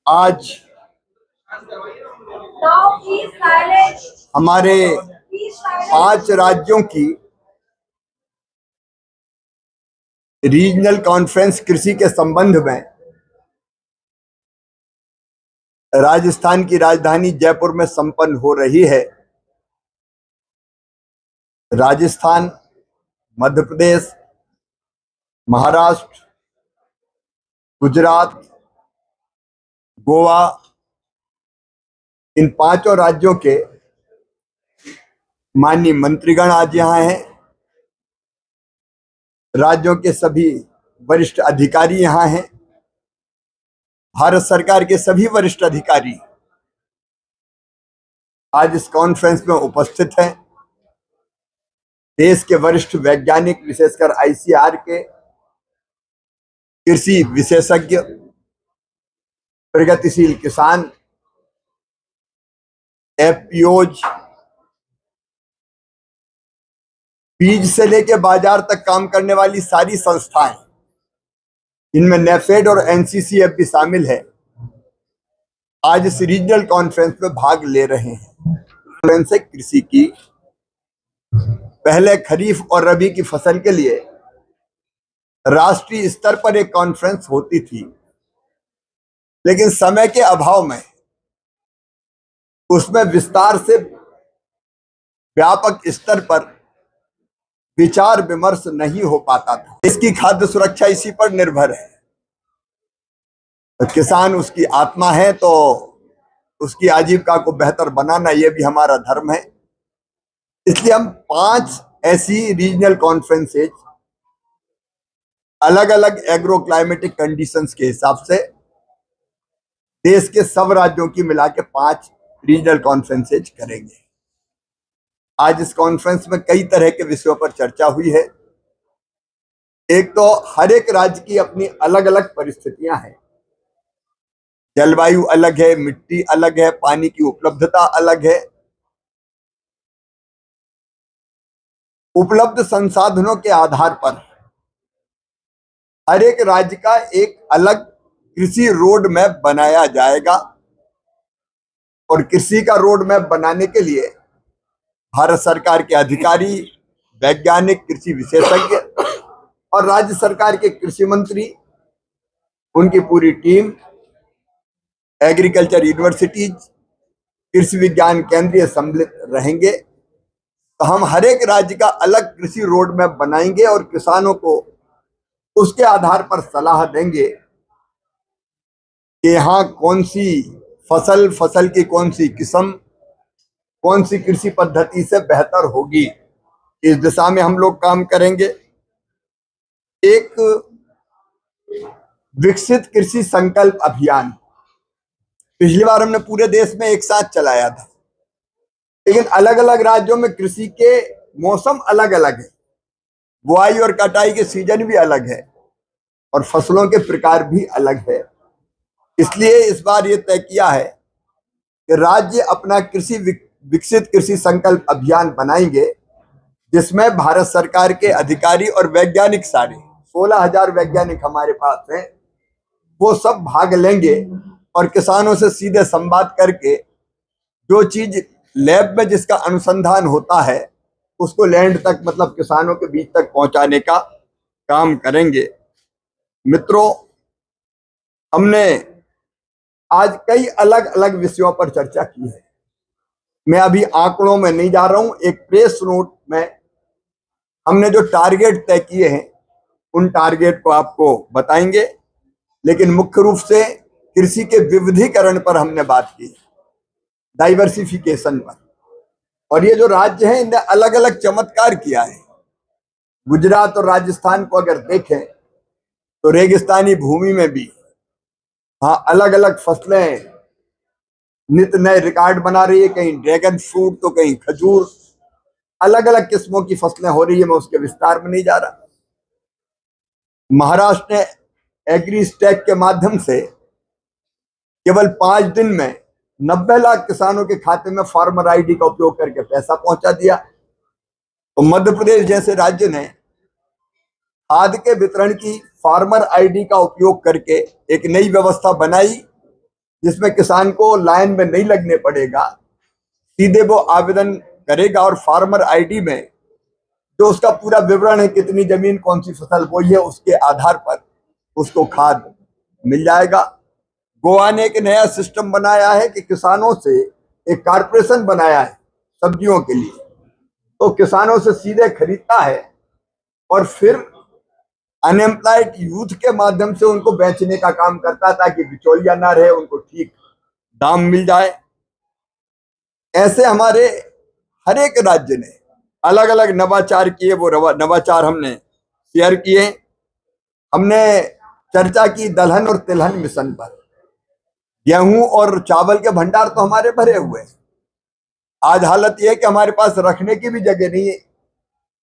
आज हमारे 5 राज्यों की रीजनल कॉन्फ्रेंस कृषि के संबंध में राजस्थान की राजधानी जयपुर में संपन्न हो रही है। राजस्थान, मध्य प्रदेश, महाराष्ट्र, गुजरात, गोवा, इन 5 राज्यों के माननीय मंत्रीगण आज यहाँ हैं। राज्यों के सभी वरिष्ठ अधिकारी यहाँ हैं। भारत सरकार के सभी वरिष्ठ अधिकारी आज इस कॉन्फ्रेंस में उपस्थित हैं। देश के वरिष्ठ वैज्ञानिक, विशेषकर आईसीआर के कृषि विशेषज्ञ, प्रगतिशील किसान, एफपीओज, बीज से लेकर बाजार तक काम करने वाली सारी संस्थाएं, इनमें नेफेड और एनसीसीएफ भी शामिल है, आज इस रीजनल कॉन्फ्रेंस में भाग ले रहे हैं। कॉन्फ्रेंस से कृषि की पहले खरीफ और रबी की फसल के लिए राष्ट्रीय स्तर पर एक कॉन्फ्रेंस होती थी, लेकिन समय के अभाव में उसमें विस्तार से व्यापक स्तर पर विचार विमर्श नहीं हो पाता था। इसकी खाद्य सुरक्षा इसी पर निर्भर है। तो किसान उसकी आत्मा है, तो उसकी आजीविका को बेहतर बनाना यह भी हमारा धर्म है। इसलिए हम 5 ऐसी रीजनल कॉन्फ्रेंसेज अलग अलग एग्रो क्लाइमेटिक कंडीशंस के हिसाब से देश के सब राज्यों की मिला के 5 रीजनल कॉन्फ्रेंसेज करेंगे। आज इस कॉन्फ्रेंस में कई तरह के विषयों पर चर्चा हुई है। एक तो हर एक राज्य की अपनी अलग अलग परिस्थितियां हैं। जलवायु अलग है, मिट्टी अलग है, पानी की उपलब्धता अलग है। उपलब्ध संसाधनों के आधार पर हर एक राज्य का एक अलग कृषि रोड मैप बनाया जाएगा, और कृषि का रोड मैप बनाने के लिए भारत सरकार के अधिकारी, वैज्ञानिक, कृषि विशेषज्ञ और राज्य सरकार के कृषि मंत्री, उनकी पूरी टीम, एग्रीकल्चर यूनिवर्सिटीज, कृषि विज्ञान केंद्रीय सम्मिलित रहेंगे। तो हम हर एक राज्य का अलग कृषि रोड मैप बनाएंगे और किसानों को उसके आधार पर सलाह देंगे कि यहाँ कौन सी फसल की कौन सी किस्म, कौन सी कृषि पद्धति से बेहतर होगी। इस दिशा में हम लोग काम करेंगे। एक विकसित कृषि संकल्प अभियान पिछली बार हमने पूरे देश में एक साथ चलाया था, लेकिन अलग अलग राज्यों में कृषि के मौसम अलग अलग है, बुआई और कटाई के सीजन भी अलग है और फसलों के प्रकार भी अलग है। इसलिए इस बार ये तय किया है कि राज्य अपना विकसित कृषि संकल्प अभियान बनाएंगे, जिसमें भारत सरकार के अधिकारी और वैज्ञानिक, सारे 16,000 वैज्ञानिक हमारे पास हैं, वो सब भाग लेंगे और किसानों से सीधे संवाद करके जो चीज लैब में जिसका अनुसंधान होता है उसको लैंड तक, मतलब किसानों के बीच तक पहुंचाने का काम करेंगे। मित्रों, हमने आज कई अलग अलग विषयों पर चर्चा की है। मैं अभी आंकड़ों में नहीं जा रहा हूं। एक प्रेस नोट में हमने जो टारगेट तय किए हैं उन टारगेट को आपको बताएंगे, लेकिन मुख्य रूप से कृषि के विविधीकरण पर हमने बात की, डाइवर्सिफिकेशन पर। और ये जो राज्य हैं इन्हें अलग अलग चमत्कार किया है। गुजरात और राजस्थान को अगर देखें तो रेगिस्तानी भूमि में भी अलग अलग फसलें नित्य नए रिकॉर्ड बना रही है। कहीं ड्रैगन फ्रूट तो कहीं खजूर, अलग अलग किस्मों की फसलें हो रही है। मैं उसके विस्तार में नहीं जा रहा। महाराष्ट्र ने एग्री स्टैक के माध्यम से केवल 5 दिन में 90 लाख किसानों के खाते में फार्मर आईडी का उपयोग करके पैसा पहुंचा दिया। तो मध्य प्रदेश जैसे राज्य ने खाद के वितरण की फार्मर आईडी का उपयोग करके एक नई व्यवस्था बनाई जिसमें किसान को लाइन में नहीं लगने पड़ेगा, सीधे वो आवेदन करेगा और फार्मर आईडी में जो उसका पूरा विवरण है, कितनी जमीन, कौन सी फसल बोई है, उसके आधार पर उसको खाद मिल जाएगा। गोवा ने एक नया सिस्टम बनाया है कि किसानों से एक कारपोरेशन बनाया है सब्जियों के लिए, तो किसानों से सीधे खरीदता है और फिर अनएम्प्लॉयड यूथ के माध्यम से उनको बेचने का काम करता है, ताकि बिचौलिया ना रहे, उनको ठीक दाम मिल जाए। ऐसे हमारे हर एक राज्य ने अलग अलग नवाचार किए, वो नवाचार हमने शेयर किए। हमने चर्चा की दलहन और तिलहन मिशन पर। गेहूं और चावल के भंडार तो हमारे भरे हुए हैं। आज हालत यह है कि हमारे पास रखने की भी जगह नहीं है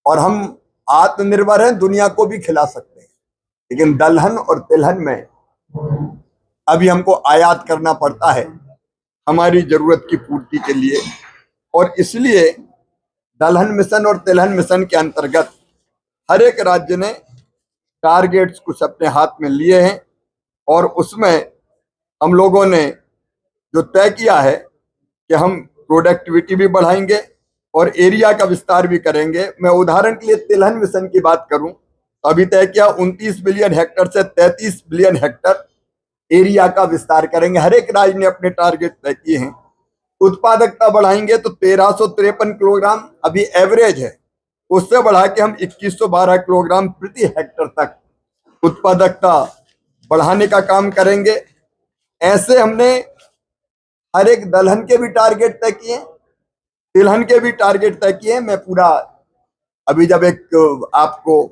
और हम आत्मनिर्भर हैं, दुनिया को भी खिला सकते हैं, लेकिन दलहन और तिलहन में अभी हमको आयात करना पड़ता है हमारी जरूरत की पूर्ति के लिए। और इसलिए दलहन मिशन और तिलहन मिशन के अंतर्गत हर एक राज्य ने टारगेट्स कुछ अपने हाथ में लिए हैं और उसमें हम लोगों ने जो तय किया है कि हम प्रोडक्टिविटी भी बढ़ाएंगे और एरिया का विस्तार भी करेंगे। मैं उदाहरण के लिए तिलहन मिशन की बात करूं तो अभी तय किया 29 बिलियन हेक्टर से 33 बिलियन हेक्टर एरिया का विस्तार करेंगे। हर एक राज्य ने अपने टारगेट तय किए हैं। उत्पादकता बढ़ाएंगे तो 1353 किलोग्राम अभी एवरेज है, उससे बढ़ा के हम 2112 किलोग्राम प्रति हेक्टर तक उत्पादकता बढ़ाने का काम करेंगे। ऐसे हमने हर एक दलहन के भी टारगेट तय किए, तिलहन के भी टारगेट तय किए। मैं पूरा अभी जब एक आपको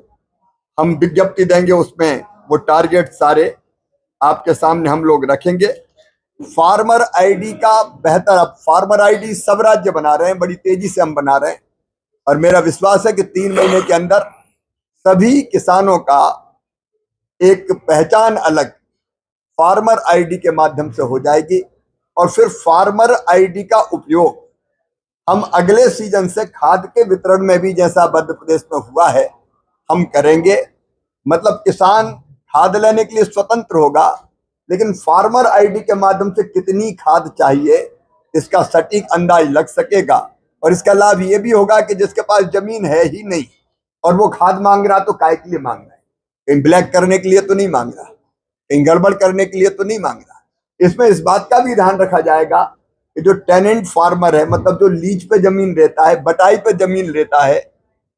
हम विज्ञप्ति देंगे उसमें वो टारगेट सारे आपके सामने हम लोग रखेंगे। फार्मर आईडी का बेहतर, अब फार्मर आईडी सब राज्य बना रहे हैं, बड़ी तेजी से हम बना रहे हैं और मेरा विश्वास है कि 3 महीने के अंदर सभी किसानों का एक पहचान अलग फार्मर आईडी के माध्यम से हो जाएगी। और फिर फार्मर आईडी का उपयोग हम अगले सीजन से खाद के वितरण में भी, जैसा मध्य प्रदेश में हुआ है, हम करेंगे। मतलब किसान खाद लेने के लिए स्वतंत्र होगा, लेकिन फार्मर आईडी के माध्यम से कितनी खाद चाहिए इसका सटीक अंदाज लग सकेगा। और इसका लाभ ये भी होगा कि जिसके पास जमीन है ही नहीं और वो खाद मांग रहा, तो काय के लिए मांग रहा है? कहीं ब्लैक करने के लिए तो नहीं मांग रहा, कहीं गड़बड़ करने के लिए तो नहीं मांग रहा। इसमें इस बात का भी ध्यान रखा जाएगा कि जो टेनेंट फार्मर है, मतलब जो लीज पे जमीन रहता है, बटाई पे जमीन रहता है,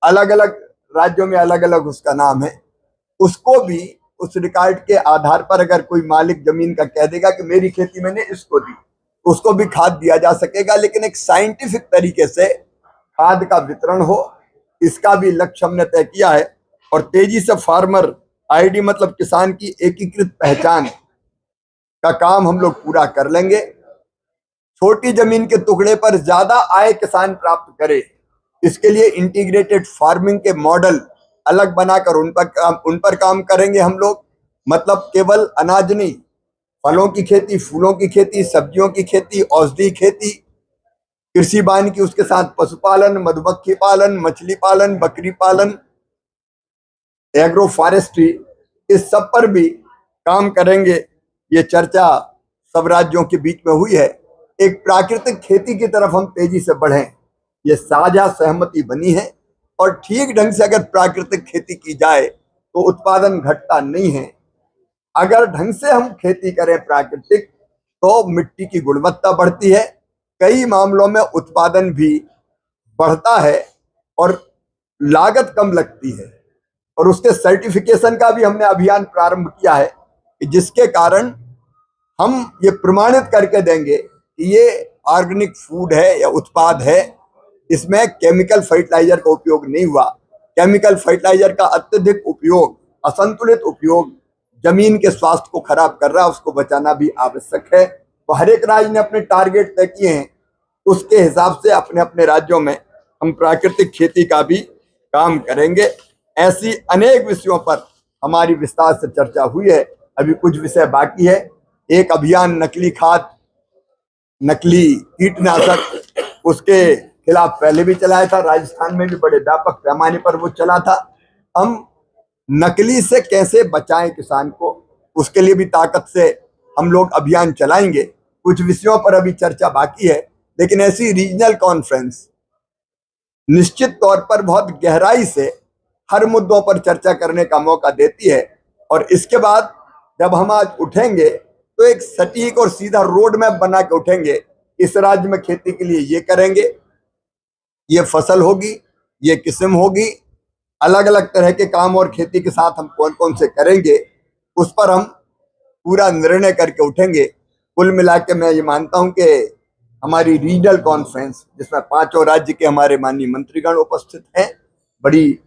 अलग अलग राज्यों में अलग अलग उसका नाम है, उसको भी उस रिकॉर्ड के आधार पर अगर कोई मालिक जमीन का कह देगा कि मेरी खेती मैंने इसको दी, उसको भी खाद दिया जा सकेगा, लेकिन एक साइंटिफिक तरीके से खाद का वितरण हो, इसका भी लक्ष्य हमने तय किया है। और तेजी से फार्मर आईडी मतलब किसान की एकीकृत पहचान का काम हम लोग पूरा कर लेंगे। छोटी जमीन के टुकड़े पर ज्यादा आय किसान प्राप्त करे, इसके लिए इंटीग्रेटेड फार्मिंग के मॉडल अलग बनाकर उन पर काम करेंगे हम लोग। मतलब केवल अनाज नहीं, फलों की खेती, फूलों की खेती, सब्जियों की खेती, औषधि खेती, कृषि वानिकी, उसके साथ पशुपालन, मधुमक्खी पालन, मछली पालन, बकरी पालन, एग्रो फॉरेस्ट्री, इस सब पर भी काम करेंगे। ये चर्चा सब राज्यों के बीच में हुई है। एक प्राकृतिक खेती की तरफ हम तेजी से बढ़ें, ये साझा सहमति बनी है। और ठीक ढंग से अगर प्राकृतिक खेती की जाए तो उत्पादन घटता नहीं है। अगर ढंग से हम खेती करें प्राकृतिक, तो मिट्टी की गुणवत्ता बढ़ती है, कई मामलों में उत्पादन भी बढ़ता है और लागत कम लगती है। और उसके सर्टिफिकेशन का भी हमने अभियान प्रारंभ किया है कि जिसके कारण हम ये प्रमाणित करके देंगे कि ये ऑर्गेनिक फूड है या उत्पाद है, इसमें केमिकल फर्टिलाइजर का उपयोग नहीं हुआ। केमिकल फर्टिलाइजर का अत्यधिक उपयोग, असंतुलित उपयोग जमीन के स्वास्थ्य को खराब कर रहा है, उसको बचाना भी आवश्यक है। तो हर एक राज्य ने अपने टारगेट तय किए हैं, उसके हिसाब से अपने अपने राज्यों में हम प्राकृतिक खेती का भी काम करेंगे। ऐसी अनेक विषयों पर हमारी विस्तार से चर्चा हुई है, अभी कुछ विषय बाकी है। एक अभियान नकली खाद, नकली कीटनाशक, उसके खिलाफ पहले भी चलाया था, राजस्थान में भी बड़े व्यापक पैमाने पर वो चला था। हम नकली से कैसे बचाएं किसान को, उसके लिए भी ताकत से हम लोग अभियान चलाएंगे। कुछ विषयों पर अभी चर्चा बाकी है, लेकिन ऐसी रीजनल कॉन्फ्रेंस निश्चित तौर पर बहुत गहराई से हर मुद्दों पर चर्चा करने का मौका देती है। और इसके बाद जब हम आज उठेंगे तो एक सटीक और सीधा रोड मैप बना के उठेंगे। इस राज्य में खेती के लिए ये करेंगे, ये फसल होगी, ये किस्म होगी, अलग अलग तरह के काम और खेती के साथ हम कौन कौन से करेंगे, उस पर हम पूरा निर्णय करके उठेंगे। कुल मिला के मैं ये मानता हूं कि हमारी रीजनल कॉन्फ्रेंस, जिसमें 5 राज्य के हमारे माननीय मंत्रीगण उपस्थित हैं, बड़ी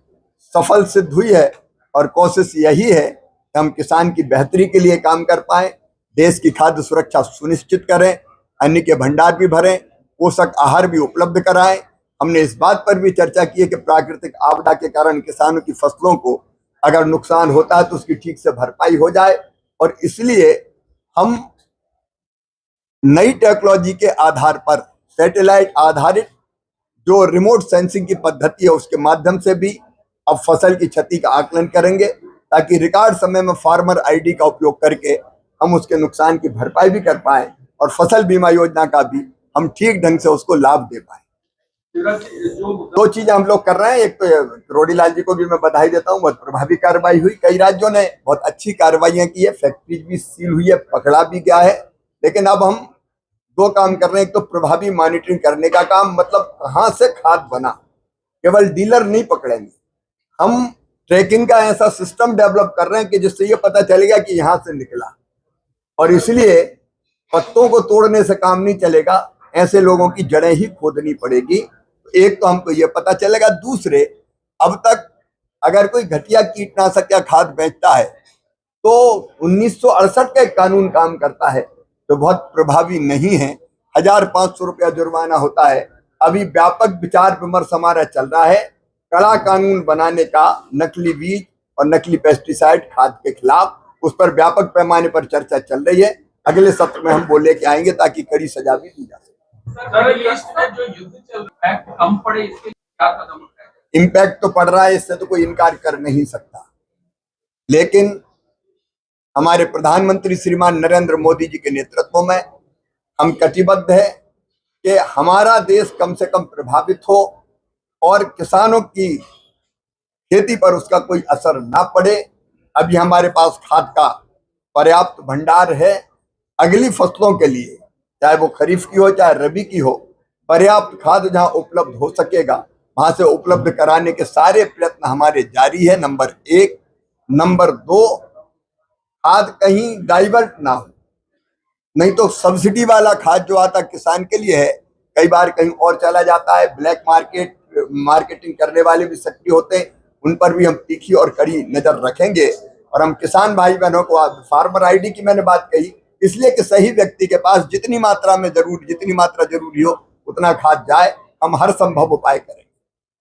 सफल सिद्ध हुई है। और कोशिश यही है कि हम किसान की बेहतरी के लिए काम कर पाए, देश की खाद्य सुरक्षा सुनिश्चित करें, अन्न के भंडार भी भरें, पोषक आहार भी उपलब्ध कराएं। हमने इस बात पर भी चर्चा की है कि प्राकृतिक आपदा के कारण किसानों की फसलों को अगर नुकसान होता है तो उसकी ठीक से भरपाई हो जाए। और इसलिए हम नई टेक्नोलॉजी के आधार पर सैटेलाइट आधारित जो रिमोट सेंसिंग की पद्धति है उसके माध्यम से भी अब फसल की क्षति का आकलन करेंगे, ताकि रिकॉर्ड समय में फार्मर आईडी का उपयोग करके हम उसके नुकसान की भरपाई भी कर पाए और फसल बीमा योजना का भी हम ठीक ढंग से उसको लाभ दे पाए। 2 चीजें हम लोग कर रहे हैं। एक तो रोडीलाल जी को भी मैं बधाई देता हूँ, बहुत प्रभावी कार्रवाई हुई, कई राज्यों ने बहुत अच्छी कार्रवाइयां की है, फैक्ट्रीज भी सील हुई है, पकड़ा भी गया है। लेकिन अब हम 2 काम कर रहे हैं। एक तो प्रभावी मॉनिटरिंग करने का काम, मतलब कहाँ से खाद बना, केवल डीलर नहीं पकड़ेंगे, हम ट्रैकिंग का ऐसा सिस्टम डेवलप कर रहे हैं कि जिससे ये पता चलेगा कि यहाँ से निकला। और इसलिए पत्तों को तोड़ने से काम नहीं चलेगा, ऐसे लोगों की जड़ें ही खोदनी पड़ेगी। एक तो हमको ये पता चलेगा, दूसरे अब तक अगर कोई घटिया कीटनाशक या खाद बेचता है तो 1968 का एक कानून काम करता है जो बहुत प्रभावी नहीं है, 1500 रुपया जुर्माना होता है। अभी व्यापक विचार विमर्श हमारा चल रहा है कड़ा कानून बनाने का नकली बीज और नकली पेस्टिसाइड खाद के खिलाफ, उस पर व्यापक पैमाने पर चर्चा चल रही है। अगले सत्र में हम वो लेके आएंगे ताकि कड़ी सजा भी दी जा सके। इम्पैक्ट तो पड़ रहा है, इससे तो कोई इनकार कर नहीं सकता, लेकिन हमारे प्रधानमंत्री श्रीमान नरेंद्र मोदी जी के नेतृत्व में हम कटिबद्ध है कि हमारा देश कम से कम प्रभावित हो और किसानों की खेती पर उसका कोई असर ना पड़े। अभी हमारे पास खाद का पर्याप्त भंडार है, अगली फसलों के लिए, चाहे वो खरीफ की हो चाहे रबी की हो, पर्याप्त खाद जहां उपलब्ध हो सकेगा वहां से उपलब्ध कराने के सारे प्रयत्न हमारे जारी है, नंबर 1। नंबर 2, खाद कहीं डाइवर्ट ना हो, नहीं तो सब्सिडी वाला खाद जो आता किसान के लिए है कई बार कहीं और चला जाता है। ब्लैक मार्केटिंग करने वाले भी सक्रिय होते हैं, उन पर भी हम तीखी और कड़ी नजर रखेंगे। और हम किसान भाई बहनों को, फार्मर आईडी की मैंने बात कही इसलिए कि सही व्यक्ति के पास जितनी मात्रा जरूरी हो उतना खाद जाए, हम हर संभव उपाय करेंगे।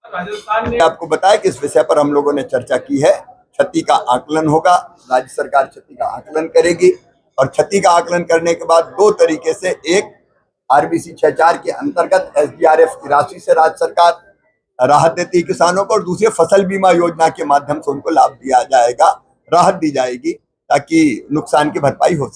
राजस्थान ने आपको बताया कि इस विषय पर हम लोगों ने चर्चा की है। क्षति का आकलन होगा, राज्य सरकार क्षति का आकलन करेगी और क्षति का आकलन करने के बाद 2 तरीके से, एक RBC 6.4 के अंतर्गत SDRF की राशि से राज्य सरकार राहत देती है किसानों को, और दूसरे फसल बीमा योजना के माध्यम से उनको लाभ दिया जाएगा, राहत दी जाएगी ताकि नुकसान की भरपाई हो सके।